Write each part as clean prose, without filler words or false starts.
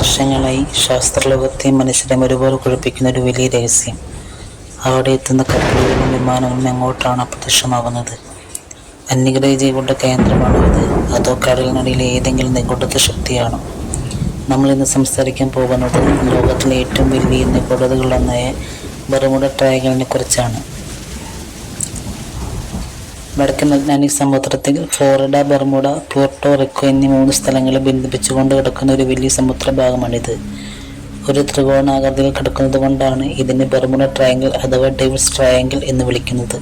വർഷങ്ങളായി ശാസ്ത്രലോകത്തെ മനുഷ്യരെ ഒരുപോലെ കുഴപ്പിക്കുന്ന ഒരു വലിയ രഹസ്യം. അവിടെ എത്തുന്ന കപ്പലുകളും വിമാനങ്ങളും എങ്ങോട്ടാണ് അപ്രത്യക്ഷമാകുന്നത്? അന്യഗ്രഹ ജീവികളുടെ കേന്ദ്രമാണോ ഇത്, അതോ കടലിനടിയിലെ ഏതെങ്കിലും നിഗൂഢ ശക്തിയാണോ? നമ്മൾ ഇന്ന് സംസാരിക്കാൻ പോകുന്നത് ലോകത്തിലെ ഏറ്റവും വലിയ നിഗൂഢതകളൊന്നായ ബർമുഡ ട്രയാങ്കിളിനെ കുറിച്ചാണ്. വടക്കൻ അറ്റ്ലാന്റിക് സമുദ്രത്തിൽ ഫ്ലോറിഡ, ബർമുഡ, പ്യൂർട്ടോ റിക്കോ എന്നീ 3 സ്ഥലങ്ങളെ ബന്ധിപ്പിച്ചുകൊണ്ട് കിടക്കുന്ന ഒരു വലിയ സമുദ്രഭാഗമാണിത്. ഒരു ത്രികോണാകൃതിയിൽ കിടക്കുന്നത് കൊണ്ടാണ് ഇതിനെ ബർമുഡ ട്രയാങ്കിൾ അഥവാ ഡെവിൾസ് ട്രയാങ്കിൾ എന്ന് വിളിക്കുന്നത്.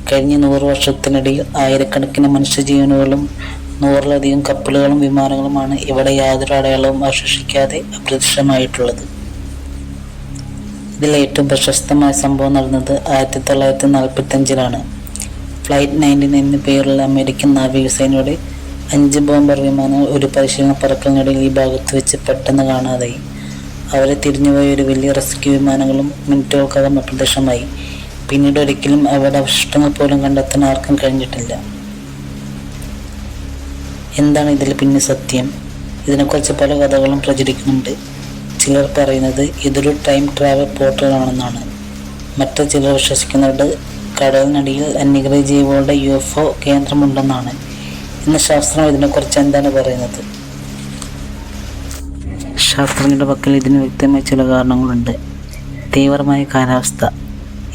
കഴിഞ്ഞ 100 വർഷത്തിനിടയിൽ ആയിരക്കണക്കിന് മനുഷ്യജീവനുകളും 100-ലധികം കപ്പലുകളും വിമാനങ്ങളുമാണ് ഇവിടെ യാതൊരു അടയാളവും അവശേഷിക്കാതെ അപ്രത്യക്ഷമായിട്ടുള്ളത്. ഇതിൽ ഏറ്റവും പ്രശസ്തമായ സംഭവം നടന്നത് 1945-ലാണ്. ഫ്ലൈറ്റ് 19 എന്ന പേരുള്ള അമേരിക്കൻ നാവികസേനയുടെ 5 ബോംബർ വിമാനങ്ങൾ ഒരു പരിശീലന പറക്കലിനിടയിൽ ഈ ഭാഗത്ത് വെച്ച് പെട്ടെന്ന് കാണാതായി. അവരെ തിരിഞ്ഞുപോയ ഒരു വലിയ റെസ്ക്യൂ വിമാനങ്ങളും മിനിറ്റുകൾക്കകം അപ്രത്യക്ഷമായി. പിന്നീട് ഒരിക്കലും അവരുടെ അവശിഷ്ടങ്ങൾ പോലും കണ്ടെത്താൻ ആർക്കും കഴിഞ്ഞിട്ടില്ല. എന്താണ് ഇതിൽ പിന്നെ സത്യം? ഇതിനെക്കുറിച്ച് പല കഥകളും പ്രചരിക്കുന്നുണ്ട്. ചിലർ പറയുന്നത് ഇതൊരു ടൈം ട്രാവൽ പോർട്ടലാണെന്നാണ്. മറ്റു ചിലർ വിശ്വസിക്കുന്നത് കടലിനടിയിൽ അന്യഗ്രഹ ജീവികളുടെ UFO കേന്ദ്രമുണ്ടെന്നാണ്. ഇന്ന് ശാസ്ത്രം ഇതിനെക്കുറിച്ച് എന്താണ് പറയുന്നത്? ശാസ്ത്രജ്ഞരുടെ പക്കൽ ഇതിന് വ്യക്തമായ ചില കാരണങ്ങളുണ്ട്. തീവ്രമായ കാലാവസ്ഥ.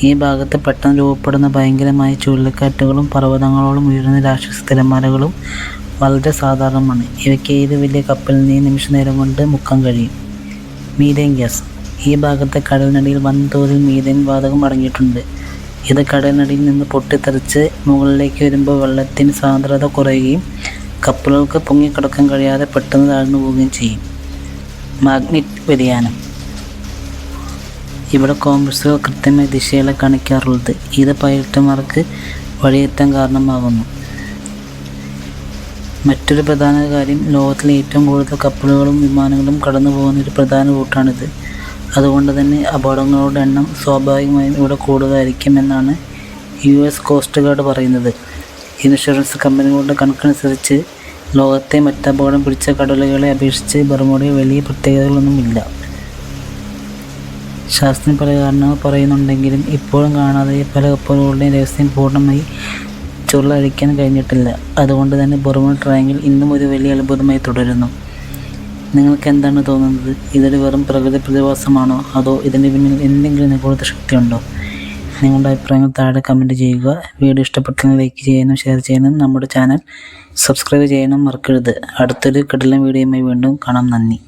ഈ ഭാഗത്ത് പെട്ടെന്ന് രൂപപ്പെടുന്ന ഭയങ്കരമായ ചുഴലിക്കാറ്റുകളും പർവ്വതങ്ങളോളം ഉയരുന്ന രാക്ഷസ തിരമാലകളും വളരെ സാധാരണമാണ്. ഇവയ്ക്ക് ഏത് വലിയ കപ്പലിനെയും നിമിഷ നേരം കൊണ്ട് മുക്കാൻ കഴിയും. Methane gas. ഈ ഭാഗത്തെ കടലിനടിയിൽ വൻതോതിൽ മീഥേൻ വാതകം അടങ്ങിയിട്ടുണ്ട്. ഇത് കടലിനടിയിൽ നിന്ന് പൊട്ടിത്തെറിച്ച് മുകളിലേക്ക് വരുമ്പോൾ വെള്ളത്തിന് സാന്ദ്രത കുറയുകയും കപ്പലുകൾക്ക് പൊങ്ങിക്കിടക്കാൻ കഴിയാതെ പെട്ടെന്ന് താഴ്ന്നു പോവുകയും ചെയ്യും. മാഗ്നെറ്റിക് വ്യതിയാനം. ഇവിടെ കോമ്പസുകൾ കൃത്യമായ ദിശയിലാണ് കാണിക്കാറുള്ളത്. ഇത് പൈലറ്റുമാർക്ക് വഴിയെത്താൻ കാരണമാകുന്നു. മറ്റൊരു പ്രധാന കാര്യം, ലോകത്തിലെ ഏറ്റവും കൂടുതൽ കപ്പലുകളും വിമാനങ്ങളും കടന്നു പോകുന്ന ഒരു പ്രധാന റൂട്ടാണിത്. അതുകൊണ്ട് തന്നെ അപകടങ്ങളുടെ എണ്ണം സ്വാഭാവികമായും ഇവിടെ കൂടുതലായിരിക്കും എന്നാണ് US കോസ്റ്റ് ഗാർഡ് പറയുന്നത്. ഇൻഷുറൻസ് കമ്പനികളുടെ കണക്കനുസരിച്ച് ലോകത്തെ മറ്റപകടം പിടിച്ച കടലുകളെ അപേക്ഷിച്ച് ബർമുഡയിൽ വലിയ പ്രത്യേകതകളൊന്നുമില്ല. ശാസ്ത്രം പല കാരണങ്ങൾ പറയുന്നുണ്ടെങ്കിലും ഇപ്പോഴും കാണാതെ പല കപ്പലുകളുടെയും രഹസ്യം പൂർണ്ണമായി ചുരുളഴിക്കാൻ കഴിഞ്ഞിട്ടില്ല. അതുകൊണ്ട് തന്നെ ബർമുഡ ട്രയാങ്കിൾ ഇന്നും ഒരു വലിയ അത്ഭുതമായി തുടരുന്നു. നിങ്ങൾക്ക് എന്താണ് തോന്നുന്നത്? ഇതൊരു വെറും പ്രകൃതി പ്രതിഭാസമാണോ, അതോ ഇതിൻ്റെ പിന്നിൽ എന്തെങ്കിലും നിഗൂഢ ശക്തിയുണ്ടോ? നിങ്ങളുടെ അഭിപ്രായങ്ങൾ താഴെ കമൻറ്റ് ചെയ്യുക. വീഡിയോ ഇഷ്ടപ്പെട്ടെങ്കിൽ ലൈക്ക് ചെയ്യാനും ഷെയർ ചെയ്യാനും നമ്മുടെ ചാനൽ സബ്സ്ക്രൈബ് ചെയ്യാനും മറക്കരുത്. അടുത്തൊരു കിടിലൻ വീഡിയോയുമായി വീണ്ടും കാണാം. നന്ദി.